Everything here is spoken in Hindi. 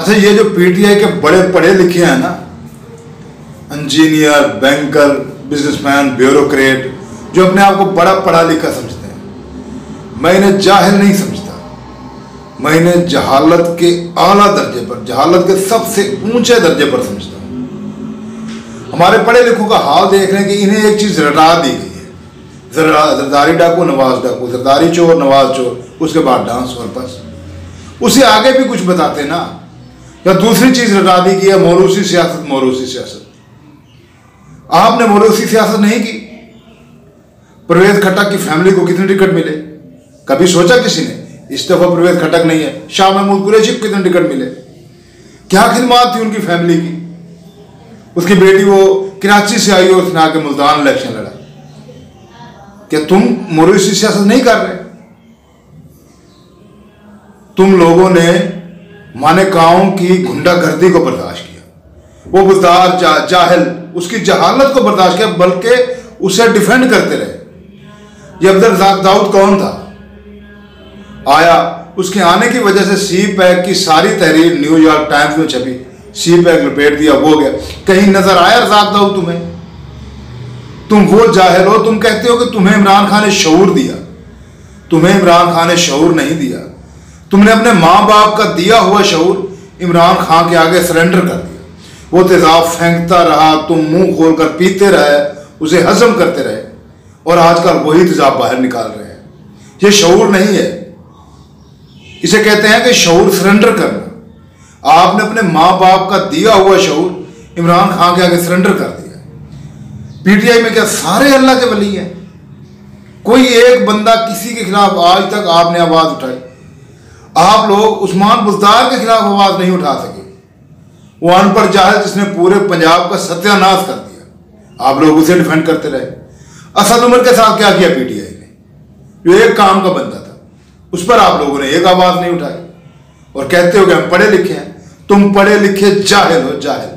अच्छा, ये जो पीटीआई के बड़े पढ़े लिखे हैं ना, इंजीनियर, बैंकर, बिजनेसमैन, ब्यूरोक्रेट, जो अपने आप को बड़ा पढ़ा लिखा समझते हैं, मैं इन्हें जाहिल नहीं समझता। मैं इन्हें जहालत के आला दर्जे पर, जहालत के सबसे ऊंचे दर्जे पर समझता हूँ। हमारे पढ़े लिखों का हाल देख रहे हैं कि इन्हें एक चीज़ रटा दी गई है, जरदारी डाकू, नवाज डाकू, जरदारी चोर, नवाज चोर, उसके बाद डांस और बस। उसे आगे भी कुछ बताते ना। या दूसरी चीज़ रटा दी गई है, मोरूसी सियासत, मोरूसी सियासत। आपने मोरूसी सियासत नहीं की। परवेज खट्टक की फैमिली को कितने टिकट मिले? कभी सोचा किसी ने? इस दफा परवेज खट्टक नहीं है, शाह महमूद कुरैशी को कितने टिकट मिले? क्या खिदमत थी उनकी फैमिली की? उसकी बेटी वो कराची से आई और उसने आके मुल्तान इलेक्शन लड़ा। क्या तुम मोरूसी सियासत नहीं कर रहे? तुम लोगों ने मानेकाओं की गुंडागर्दी को बर्दाश्त किया, वो बुज़दार जाहिल उसकी जहालत को बर्दाश्त किया, बल्कि उसे डिफेंड करते रहे। ये अब्दुल रज़ाक दाऊद कौन था? आया, उसके आने की वजह से सी पैक की सारी तहरीर न्यूयॉर्क टाइम्स में छपी, सी पैक लपेट दिया, वो गया। कहीं नजर आया रज़ाक दाऊद तुम्हें? तुम वो जाहिल हो, तुम कहते हो कि तुम्हें इमरान खान ने शऊर दिया। तुम्हें इमरान खान ने शऊर नहीं दिया। तुमने अपने माँ बाप का दिया हुआ शऊर इमरान खान के आगे सरेंडर कर दिया। वो तेजाब फेंकता रहा, तुम मुंह खोलकर पीते रहे, उसे हजम करते रहे, और आजकल वही तेजाब बाहर निकाल रहे हैं। ये शऊर नहीं है, इसे कहते हैं कि शऊर सरेंडर करना। आपने अपने माँ बाप का दिया हुआ शऊर इमरान खान के आगे सरेंडर कर दिया। पीटीआई में क्या सारे अल्लाह के वली हैं? कोई एक बंदा किसी के खिलाफ आज तक आपने आवाज उठाई? आप लोग उस्मान बुज़दार के खिलाफ आवाज नहीं उठा सके। वो अनपढ़ जाहिल जिसने पूरे पंजाब का सत्यानाश कर दिया, आप लोग उसे डिफेंड करते रहे। असद उमर के साथ क्या किया पीटीआई ने? जो एक काम का बंदा था, उस पर आप लोगों ने एक आवाज नहीं उठाई, और कहते हो कि हम पढ़े लिखे हैं। तुम पढ़े लिखे जाहिल हो, जाहिल।